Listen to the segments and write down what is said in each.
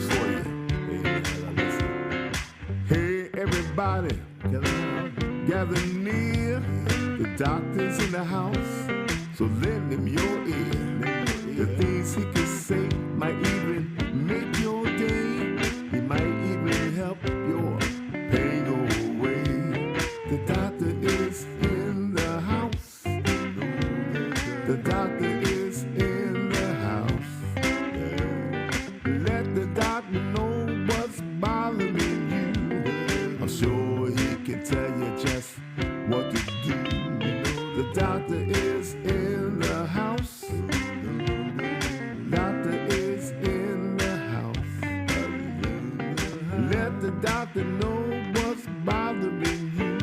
for you. Amen. Listen. Hey, everybody, gather near. The doctor's in the house, so lend him your ear. The things he can say might even make your day. He might even help your pain go away. The doctor is in the house. The doctor is in the house. Let the doctor know what's bothering you. I'm sure he can tell you just what to do. The doctor is in the house. Doctor is in the house. Let the doctor know what's bothering you.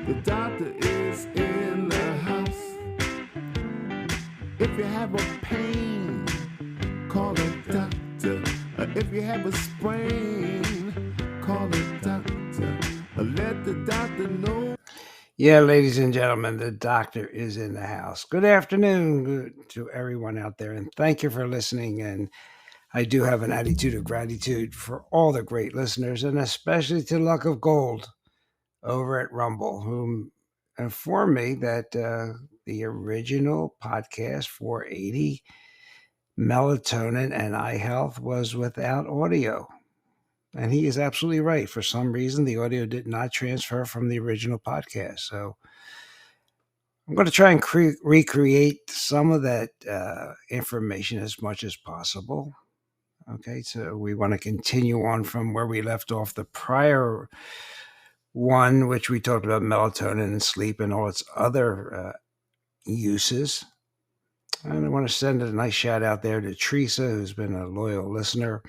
The doctor is in the house. If you have a pain, call a doctor. If you have a sprain, call a doctor. Let the doctor know. Yeah, ladies and gentlemen, the doctor is in the house. Good afternoon to everyone out there, and thank you for listening. And I do have an attitude of gratitude for all the great listeners, and especially to Luck of Gold over at Rumble, whom informed me that the original podcast 480, Melatonin and Eye Health, was without audio. And he is absolutely right. For some reason, the audio did not transfer from the original podcast. So I'm going to try and recreate some of that information as much as possible. Okay, so we want to continue on from where we left off the prior one, which we talked about melatonin and sleep and all its other uses. And I want to send a nice shout out there to Teresa, who's been a loyal listener,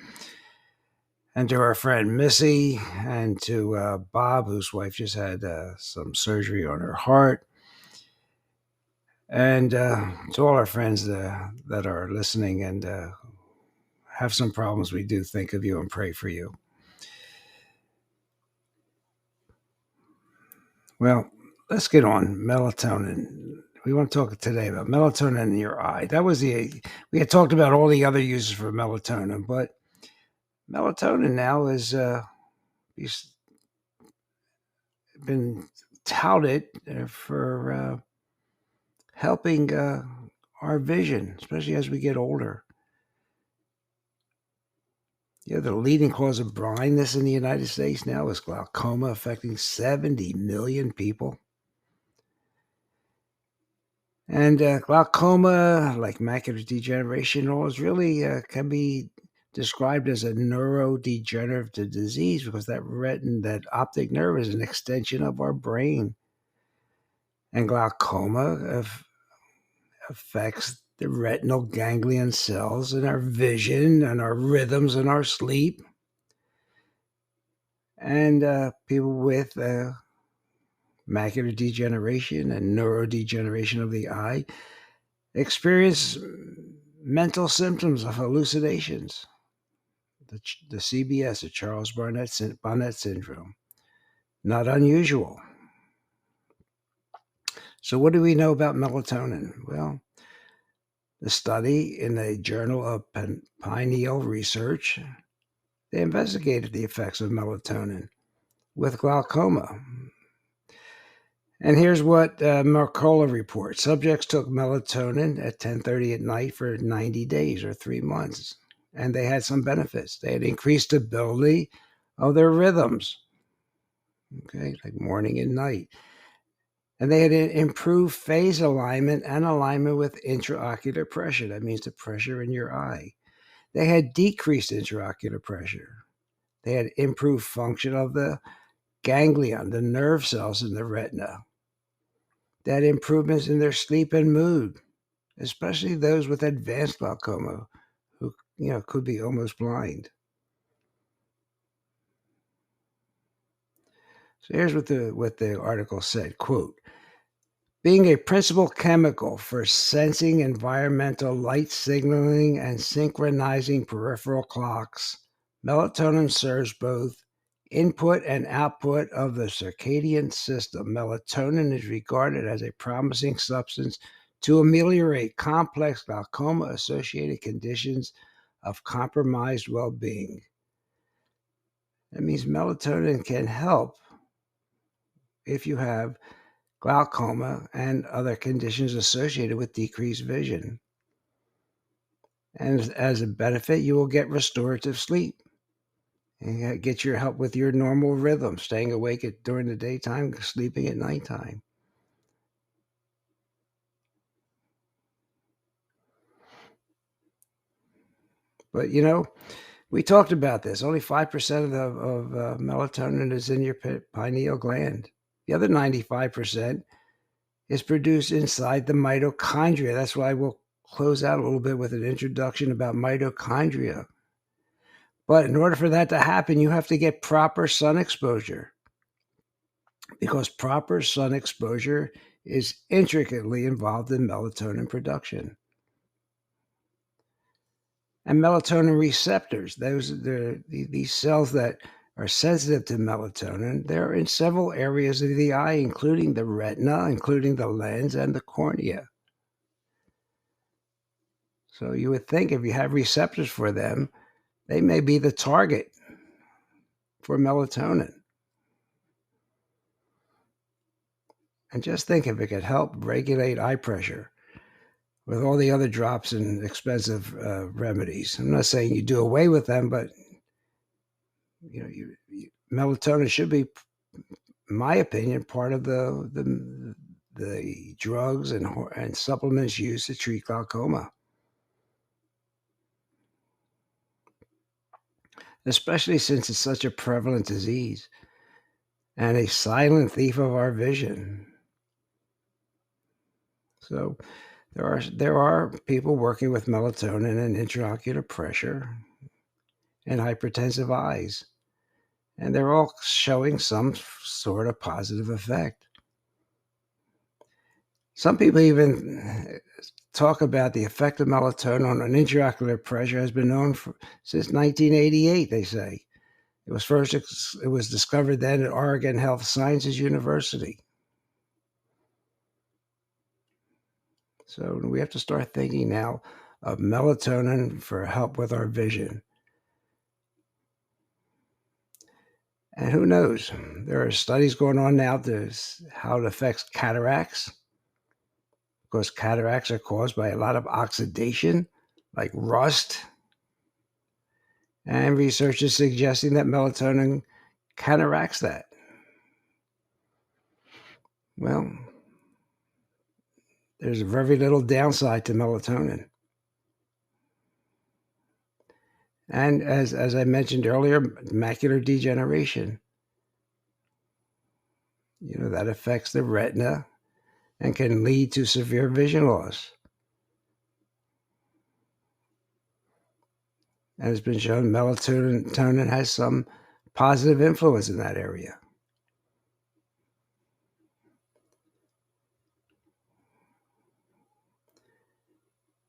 and to our friend Missy, and to Bob, whose wife just had some surgery on her heart, and to all our friends that are listening and have some problems. We do think of you and pray for you. Well, let's get on melatonin. We want to talk today about melatonin in your eye. We had talked about all the other uses for melatonin, but melatonin now is been touted for helping our vision, especially as we get older. Yeah, the leading cause of blindness in the United States now is glaucoma, affecting 70 million people. And glaucoma, like macular degeneration, is really can be described as a neurodegenerative disease because that optic nerve is an extension of our brain. And glaucoma affects the retinal ganglion cells in our vision and our rhythms and our sleep. And people with macular degeneration and neurodegeneration of the eye experience mental symptoms of hallucinations, the CBS, the Charles Bonnet syndrome. Not unusual. So what do we know about melatonin? Well, the study in the Journal of Pineal Research, they investigated the effects of melatonin with glaucoma. And here's what Mercola reports. Subjects took melatonin at 10:30 at night for 90 days or 3 months, and they had some benefits. They had increased stability of their rhythms, okay, like morning and night. And they had improved phase alignment and alignment with intraocular pressure. That means the pressure in your eye. They had decreased intraocular pressure. They had improved function of the ganglion, the nerve cells in the retina. They had improvements in their sleep and mood, especially those with advanced glaucoma who could be almost blind. So here's what the article said, quote, being a principal chemical for sensing environmental light signaling and synchronizing peripheral clocks, melatonin serves both input and output of the circadian system. Melatonin is regarded as a promising substance to ameliorate complex glaucoma-associated conditions of compromised well-being. That means melatonin can help if you have glaucoma and other conditions associated with decreased vision. And as a benefit, you will get restorative sleep and get your help with your normal rhythm, staying awake during the daytime, sleeping at nighttime. But we talked about this. Only 5% of melatonin is in your pineal gland. The other 95% is produced inside the mitochondria. That's why we'll close out a little bit with an introduction about mitochondria. But in order for that to happen, you have to get proper sun exposure, because proper sun exposure is intricately involved in melatonin production. And melatonin receptors, these cells that are sensitive to melatonin, they're in several areas of the eye, including the retina, including the lens, and the cornea. So you would think if you have receptors for them, they may be the target for melatonin. And just think if it could help regulate eye pressure with all the other drops and expensive remedies. I'm not saying you do away with them, but melatonin should be, in my opinion, part of the drugs and supplements used to treat glaucoma, especially since it's such a prevalent disease and a silent thief of our vision. So there are people working with melatonin and intraocular pressure and hypertensive eyes, and they're all showing some sort of positive effect. Some people even talk about the effect of melatonin on intraocular pressure has been known since 1988, they say. It was discovered then at Oregon Health Sciences University. So we have to start thinking now of melatonin for help with our vision. And who knows? There are studies going on now to how it affects cataracts, because cataracts are caused by a lot of oxidation, like rust. And research is suggesting that melatonin counteracts that. Well, there's very little downside to melatonin. And as I mentioned earlier, macular degeneration, that affects the retina and can lead to severe vision loss. And it's been shown melatonin has some positive influence in that area.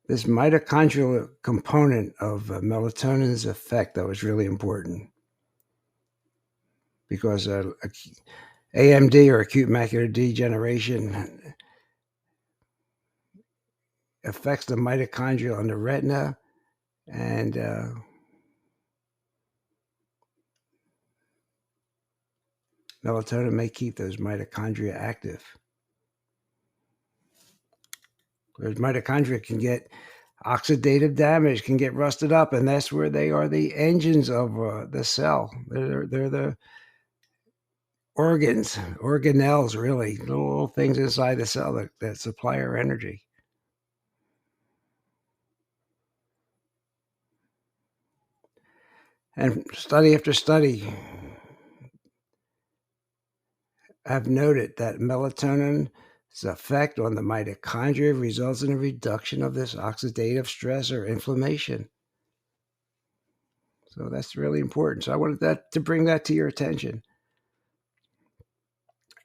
This mitochondrial component of melatonin's effect, though, is really important, because AMD, or acute macular degeneration, affects the mitochondria on the retina, and melatonin may keep those mitochondria active. Whereas mitochondria can get oxidative damage, can get rusted up, and that's where they are the engines of the cell. They're the organelles, really, little things inside the cell that supply our energy. And study after study have noted that melatonin's effect on the mitochondria results in a reduction of this oxidative stress or inflammation. So that's really important. So I wanted to bring that to your attention.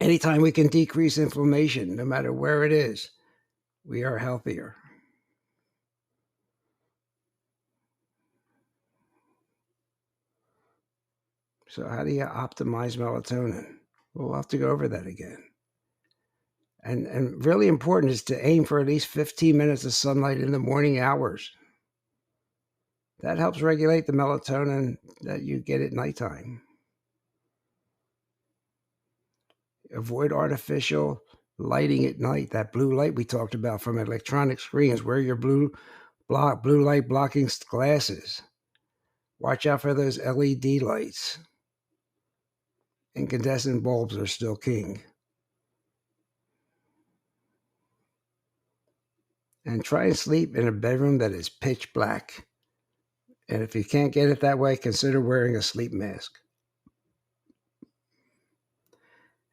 Anytime we can decrease inflammation, no matter where it is, we are healthier. So how do you optimize melatonin? We'll have to go over that again. And really important is to aim for at least 15 minutes of sunlight in the morning hours. That helps regulate the melatonin that you get at nighttime. Avoid artificial lighting at night. That blue light we talked about from electronic screens. Wear your blue light blocking glasses. Watch out for those LED lights. Incandescent bulbs are still king. And try and sleep in a bedroom that is pitch black. And if you can't get it that way, consider wearing a sleep mask.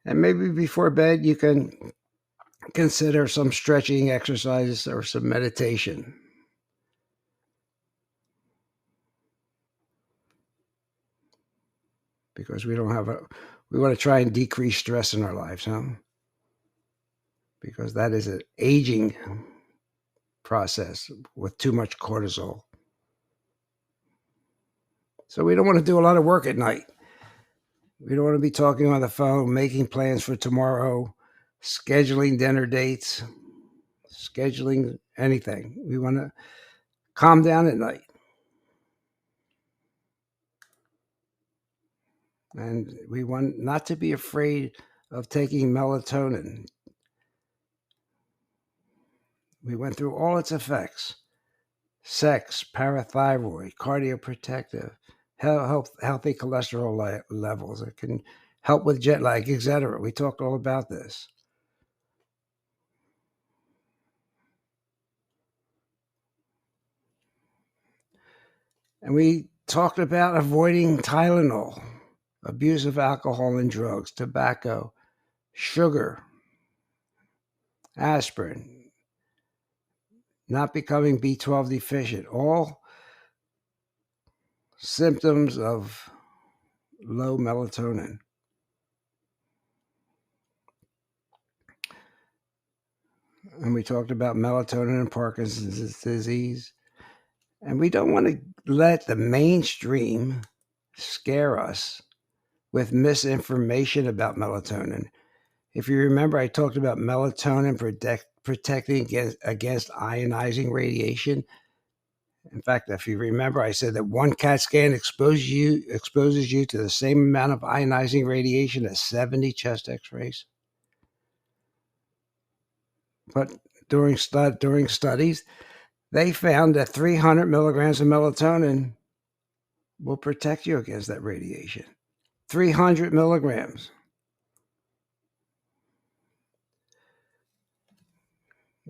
And maybe before bed, you can consider some stretching exercises or some meditation. Because we want to try and decrease stress in our lives, huh? Because that is an aging process with too much cortisol. So we don't want to do a lot of work at night. We don't want to be talking on the phone, making plans for tomorrow, scheduling dinner dates, scheduling anything. We want to calm down at night. And we want not to be afraid of taking melatonin. We went through all its effects: sex, parathyroid, cardioprotective, healthy cholesterol levels. It can help with jet lag, etc. We talked all about this. And we talked about avoiding Tylenol, abuse of alcohol and drugs, tobacco, sugar, aspirin, not becoming B12 deficient, all symptoms of low melatonin. And we talked about melatonin and Parkinson's disease. And we don't want to let the mainstream scare us with misinformation about melatonin. If you remember, I talked about melatonin protecting against ionizing radiation. In fact, if you remember, I said that one CAT scan exposes you to the same amount of ionizing radiation as 70 chest x-rays. But during studies, they found that 300 milligrams of melatonin will protect you against that radiation. 300 milligrams.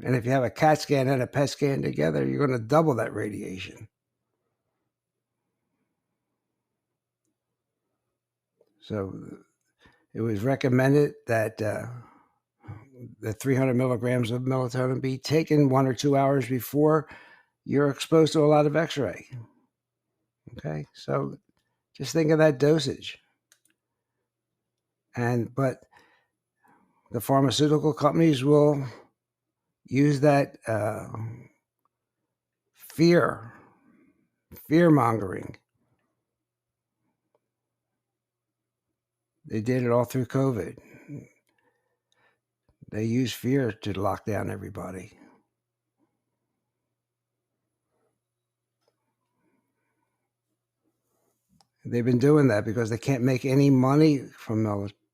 And if you have a CAT scan and a PET scan together, you're going to double that radiation. So it was recommended that the 300 milligrams of melatonin be taken 1 or 2 hours before you're exposed to a lot of X-ray. Okay, so just think of that dosage. But the pharmaceutical companies will use that fear mongering. They did it all through COVID. They use fear to lock down everybody. They've been doing that because they can't make any money from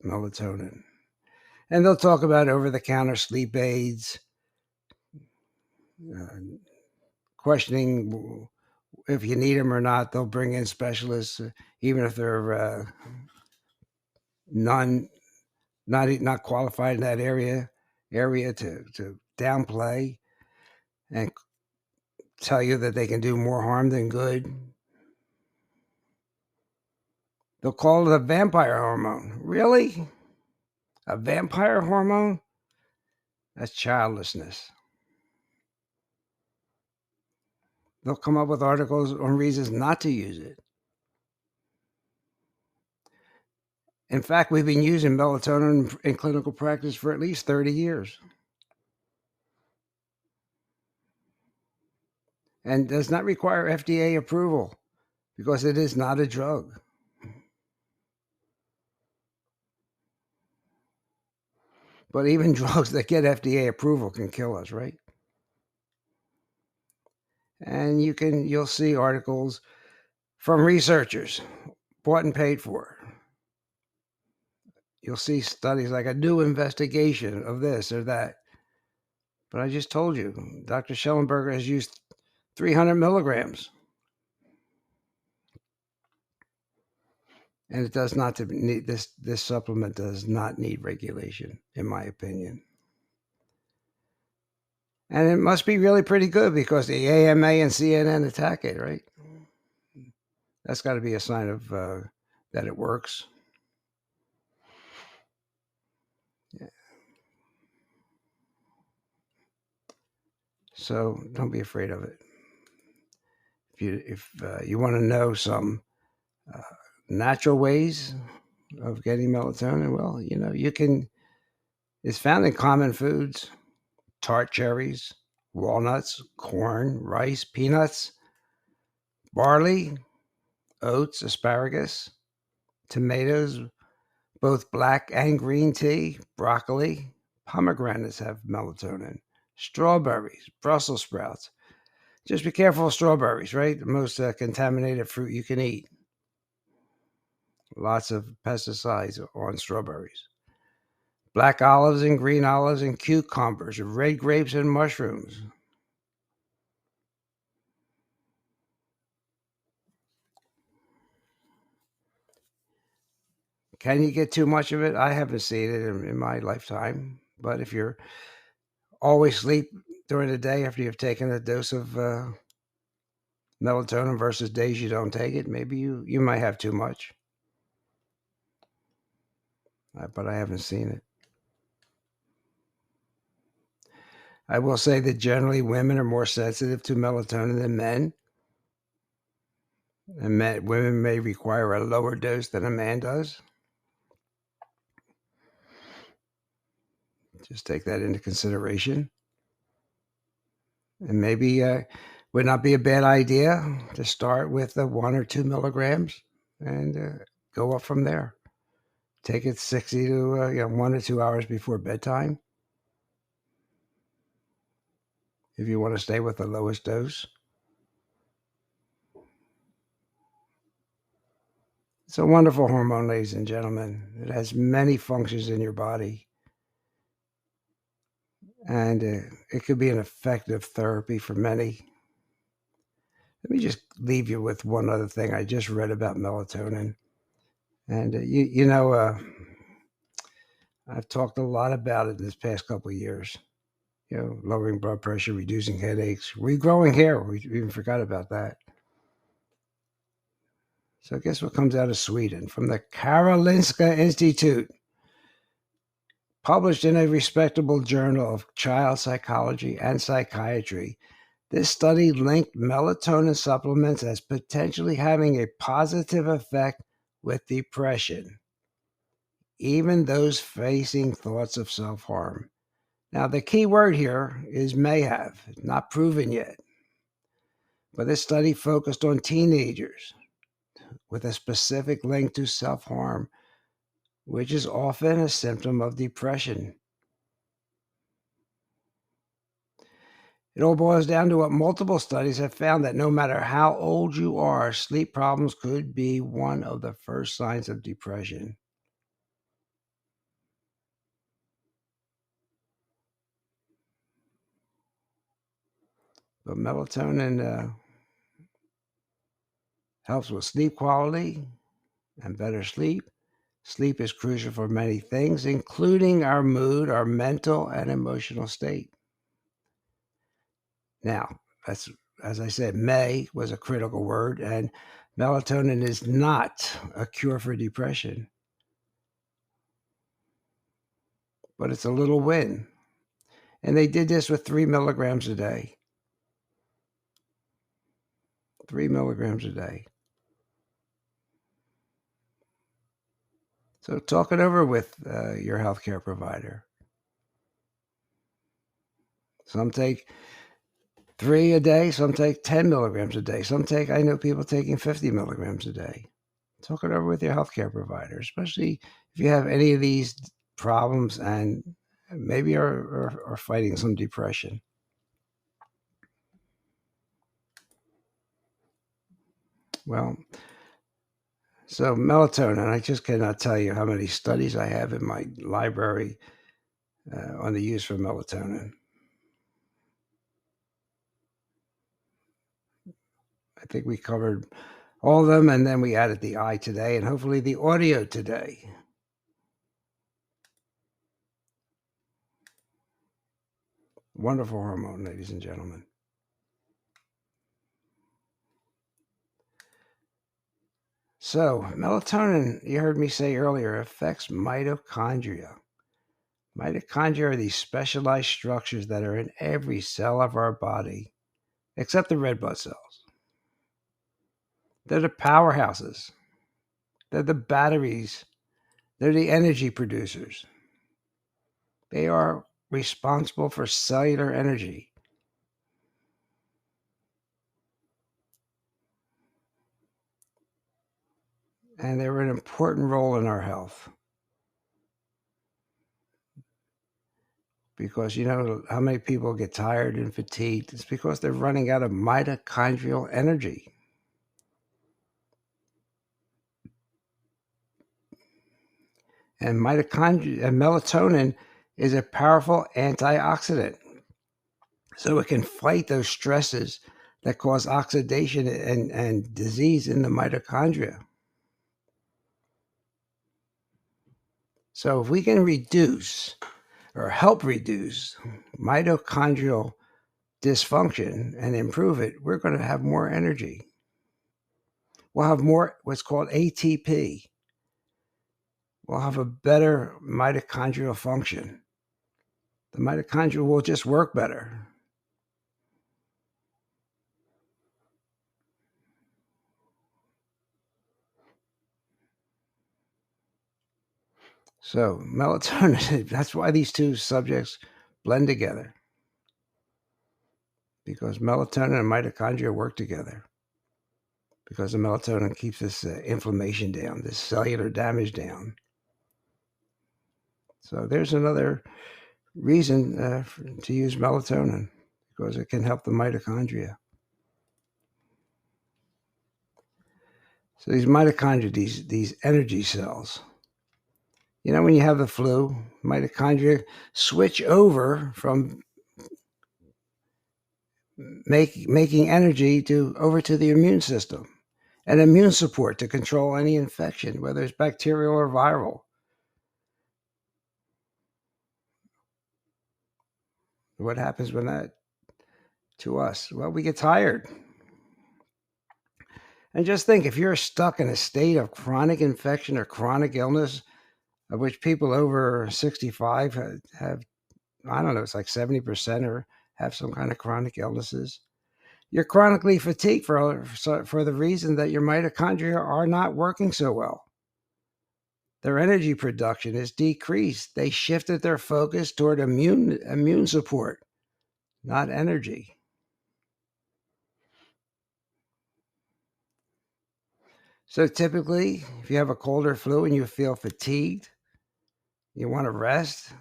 melatonin. And they'll talk about over-the-counter sleep aids, questioning if you need them or not. They'll bring in specialists, even if they're not qualified in that area to downplay and tell you that they can do more harm than good. They'll call it a vampire hormone. Really? A vampire hormone? That's childlessness. They'll come up with articles on reasons not to use it. In fact, we've been using melatonin in clinical practice for at least 30 years. And does not require FDA approval because it is not a drug. But even drugs that get FDA approval can kill us, right? And you'll see articles from researchers, bought and paid for. You'll see studies like a new investigation of this or that. But I just told you, Dr. Schellenberger has used 300 milligrams, and it does not need this supplement does not need regulation, in my opinion. And it must be really pretty good because the AMA and CNN attack it, right? That's got to be a sign of that it works. Yeah. So don't be afraid of it. If you want to know some natural ways of getting melatonin, well, you can. It's found in common foods: tart cherries, walnuts, corn, rice, peanuts, barley, oats, asparagus, tomatoes, both black and green tea, broccoli, pomegranates have melatonin, strawberries, Brussels sprouts. Just be careful of strawberries, right? The most contaminated fruit you can eat. Lots of pesticides on strawberries. Black olives and green olives and cucumbers, red grapes and mushrooms. Can you get too much of it? I haven't seen it in my lifetime. But if you're always sleep during the day after you've taken a dose of melatonin versus days you don't take it, maybe you might have too much. But I haven't seen it. I will say that generally women are more sensitive to melatonin than men. And women may require a lower dose than a man does. Just take that into consideration. And maybe would not be a bad idea to start with 1 or 2 milligrams and go up from there. Take it 60 to 1 or 2 hours before bedtime if you want to stay with the lowest dose. It's a wonderful hormone, ladies and gentlemen. It has many functions in your body. And it could be an effective therapy for many. Let me just leave you with one other thing. I just read about melatonin. And, I've talked a lot about it this past couple of years. Lowering blood pressure, reducing headaches, regrowing hair. We even forgot about that. So guess what comes out of Sweden? From the Karolinska Institute, published in a respectable journal of child psychology and psychiatry. This study linked melatonin supplements as potentially having a positive effect with depression, even those facing thoughts of self-harm. Now, the key word here is may have, not proven yet. But this study focused on teenagers with a specific link to self-harm, which is often a symptom of depression. It all boils down to what multiple studies have found, that no matter how old you are, sleep problems could be one of the first signs of depression. But melatonin helps with sleep quality and better sleep. Sleep is crucial for many things, including our mood, our mental and emotional state. Now, that's, as I said, may was a critical word, and melatonin is not a cure for depression, but it's a little win. And they did this with 3 milligrams a day. 3 milligrams a day. So talk it over with your healthcare provider. Some take 3 a day, some take 10 milligrams a day. I know people taking 50 milligrams a day. Talk it over with your healthcare provider, especially if you have any of these problems and maybe are fighting some depression. Well, so melatonin, I just cannot tell you how many studies I have in my library on the use for melatonin. I think we covered all of them, and then we added the eye today, and hopefully the audio today. Wonderful hormone, ladies and gentlemen. So, melatonin, you heard me say earlier, affects mitochondria. Mitochondria are these specialized structures that are in every cell of our body, except the red blood cells. They're the powerhouses, they're the batteries, they're the energy producers. They are responsible for cellular energy. And they're an important role in our health. Because you know how many people get tired and fatigued? It's because they're running out of mitochondrial energy. And mitochondria and melatonin is a powerful antioxidant. So it can fight those stresses that cause oxidation and disease in the mitochondria. So if we can reduce or help reduce mitochondrial dysfunction and improve it, we're going to have more energy. We'll have more what's called ATP. We'll have a better mitochondrial function. The mitochondria will just work better. So melatonin, that's why these two subjects blend together. Because melatonin and mitochondria work together. Because the melatonin keeps this inflammation down, this cellular damage down. So there's another reason to use melatonin, because it can help the mitochondria. So these mitochondria, these energy cells, you know, when you have the flu, mitochondria switch over from making energy over to the immune system and immune support to control any infection, whether it's bacterial or viral. What happens when that to us? Well, we get tired. And just think, if you're stuck in a state of chronic infection or chronic illness, of which people over 65 have, I don't know, it's like 70% or have some kind of chronic illnesses. You're chronically fatigued for the reason that your mitochondria are not working so well. Their energy production is decreased. They shifted their focus toward immune support, not energy. So typically, if you have a cold or flu and you feel fatigued, you want to rest,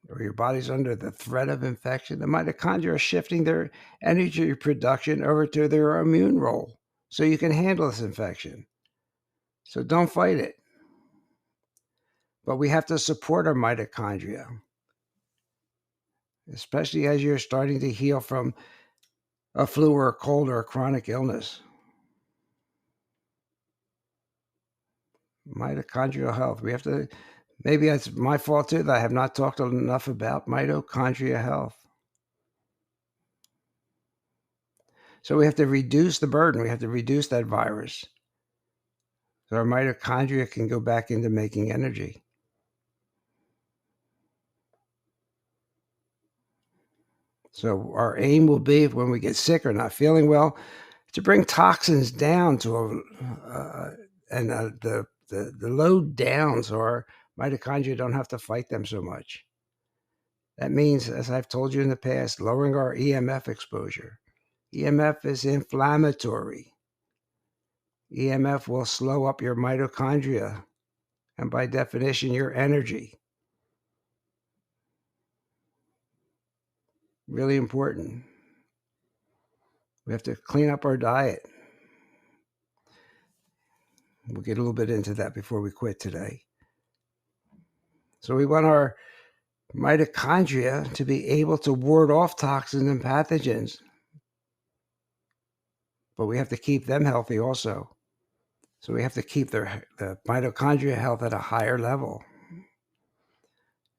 or your body's under the threat of infection, the mitochondria are shifting their energy production over to their immune role so you can handle this infection. So don't fight it. But we have to support our mitochondria, especially as you're starting to heal from a flu or a cold or a chronic illness. Mitochondrial health. We have to, maybe that's my fault too, that I have not talked enough about mitochondria health. So we have to reduce the burden. We have to reduce that virus. So our mitochondria can go back into making energy. So our aim will be, when we get sick or not feeling well, to bring toxins down to the load down, so our mitochondria don't have to fight them so much. That means, as I've told you in the past, lowering our EMF exposure. EMF is inflammatory. EMF will slow up your mitochondria, and by definition, your energy. Really important. We have to clean up our diet. We'll get a little bit into that before we quit today. So we want our mitochondria to be able to ward off toxins and pathogens, but we have to keep them healthy also. So we have to keep the mitochondria health at a higher level.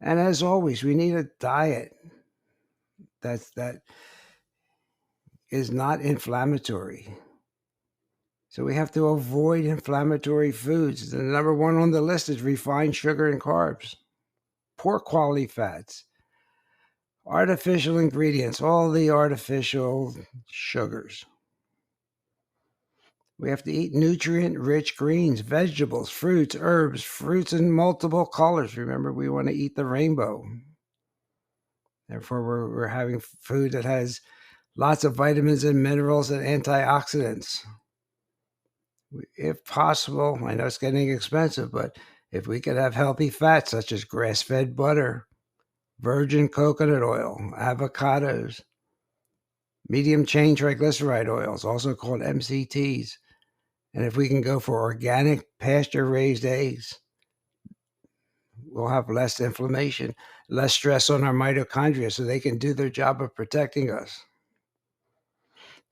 And as always, we need a diet that is not inflammatory. So we have to avoid inflammatory foods. The number one on the list is refined sugar and carbs, poor quality fats, artificial ingredients, all the artificial sugars. We have to eat nutrient-rich greens, vegetables, fruits, herbs, fruits in multiple colors. Remember, we want to eat the rainbow. Therefore, we're having food that has lots of vitamins and minerals and antioxidants. If possible, I know it's getting expensive, but if we could have healthy fats such as grass-fed butter, virgin coconut oil, avocados, medium-chain triglyceride oils, also called MCTs, and if we can go for organic pasture-raised eggs, we'll have less inflammation, less stress on our mitochondria so they can do their job of protecting us.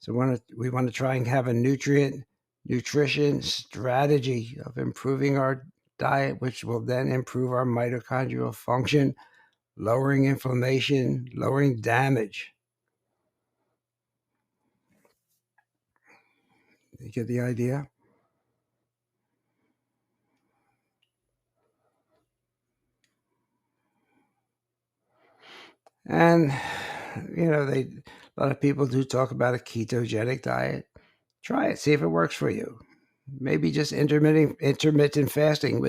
So we want to try and have a nutrition strategy of improving our diet, which will then improve our mitochondrial function, lowering inflammation, lowering damage. You get the idea? And, a lot of people do talk about a ketogenic diet. Try it, see if it works for you. Maybe just intermittent fasting,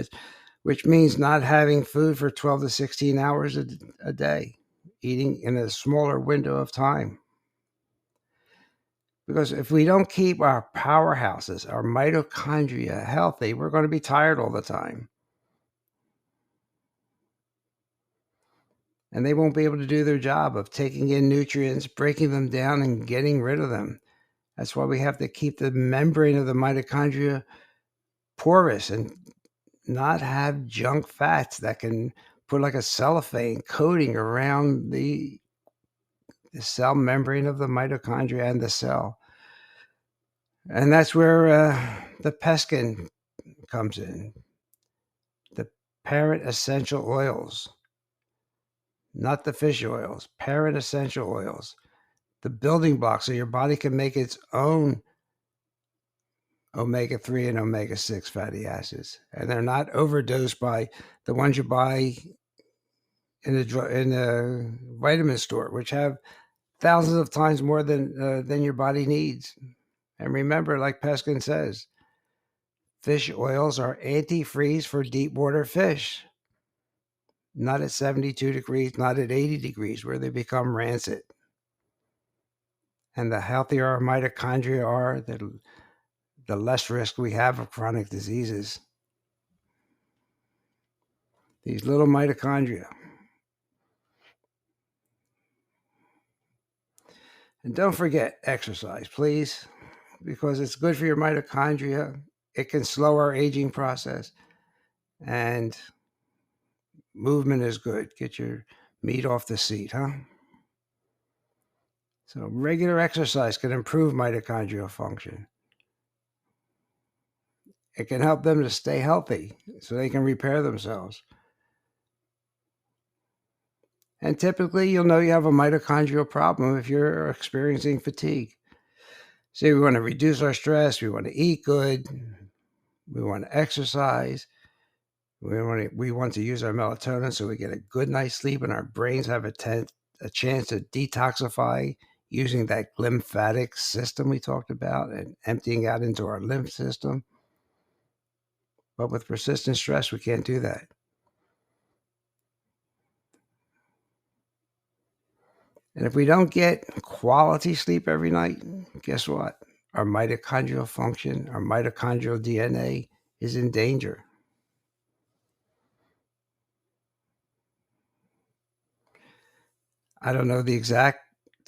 which means not having food for 12 to 16 hours a day, eating in a smaller window of time. Because if we don't keep our powerhouses, our mitochondria healthy, we're going to be tired all the time. And they won't be able to do their job of taking in nutrients, breaking them down, and getting rid of them. That's why we have to keep the membrane of the mitochondria porous and not have junk fats that can put like a cellophane coating around the cell membrane of the mitochondria and the cell. And that's where the peskin comes in. The parent essential oils, not the fish oils, parent essential oils, the building blocks so your body can make its own omega-3 and omega-6 fatty acids. And they're not overdosed by the ones you buy in the vitamin store, which have thousands of times more than your body needs. And remember, like Peskin says, fish oils are antifreeze for deep water fish. Not at 72 degrees, not at 80 degrees, where they become rancid. And the healthier our mitochondria are, the less risk we have of chronic diseases. These little mitochondria. And don't forget exercise, please, because it's good for your mitochondria. It can slow our aging process. And movement is good. Get your meat off the seat, huh? So regular exercise can improve mitochondrial function. It can help them to stay healthy so they can repair themselves. And typically, you'll know you have a mitochondrial problem if you're experiencing fatigue. So we want to reduce our stress. We want to eat good. We want to exercise. We want to use our melatonin so we get a good night's sleep and our brains have a chance to detoxify using that lymphatic system we talked about and emptying out into our lymph system. But with persistent stress, we can't do that. And if we don't get quality sleep every night, guess what? Our mitochondrial function, our mitochondrial DNA is in danger. I don't know the exact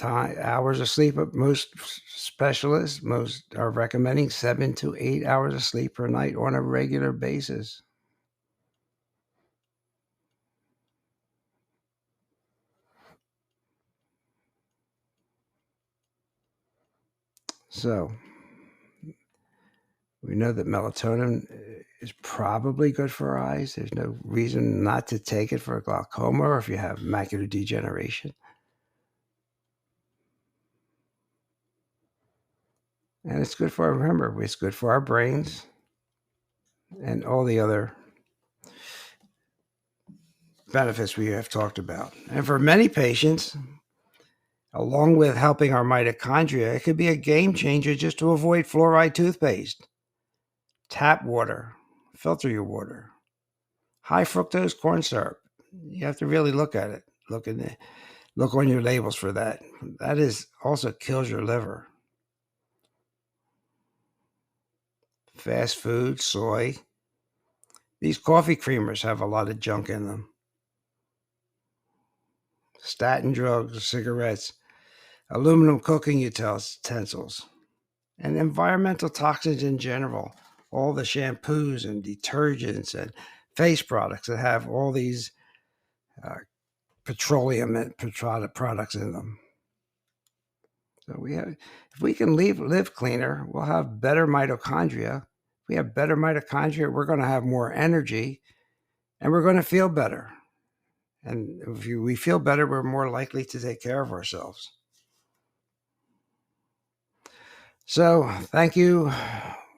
hours of sleep. Most specialists are recommending 7 to 8 hours of sleep per night on a regular basis. So we know that melatonin is probably good for our eyes. There's no reason not to take it for glaucoma or if you have macular degeneration. And it's good for, remember, it's good for our brains and all the other benefits we have talked about. And for many patients, along with helping our mitochondria, it could be a game changer just to avoid fluoride toothpaste, tap water, filter your water, high fructose corn syrup. You have to really look at it. Look on your labels for that. That is also kills your liver. Fast food, soy. These coffee creamers have a lot of junk in them. Statin drugs, cigarettes, aluminum cooking utensils, and environmental toxins in general. All the shampoos and detergents and face products that have all these petroleum and products in them. So if we can live cleaner, we'll have better mitochondria. If we have better mitochondria, we're going to have more energy, and we're going to feel better. And if we feel better, we're more likely to take care of ourselves. So thank you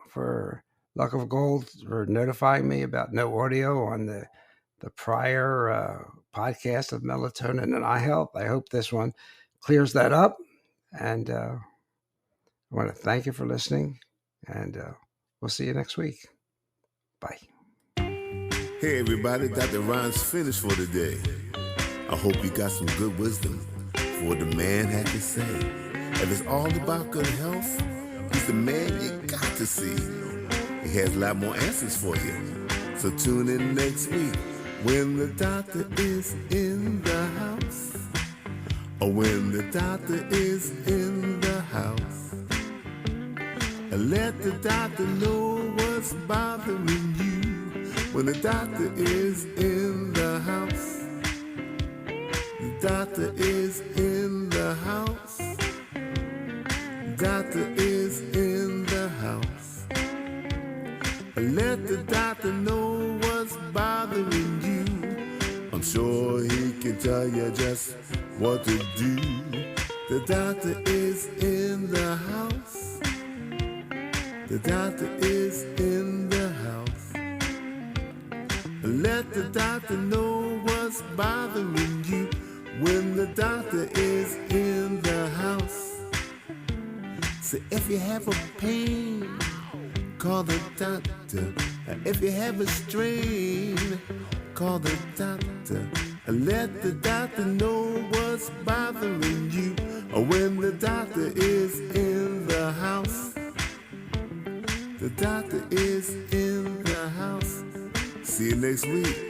for Luck of Gold for notifying me about no audio on the prior podcast of melatonin and eye health. I hope this one clears that up. And I want to thank you for listening. And we'll see you next week. Bye. Hey everybody, Dr. Ron's finished for today. I hope you got some good wisdom for what the man had to say. If it's all about good health, he's the man you got to see. He has a lot more answers for you. So tune in next week when the doctor is in the house. Or when the doctor is in the house. And let the doctor know what's bothering you. When the doctor is in the house. The doctor is in the house. Doctor is in the house. Let the doctor know what's bothering you. I'm sure he can tell you just what to do. The doctor is in the house. The doctor is in the house. Let the doctor know what's bothering you. When the doctor is in the house. So if you have a pain, call the doctor. If you have a strain, call the doctor. Let the doctor know what's bothering you. When the doctor is in the house. The doctor is in the house. See you next week.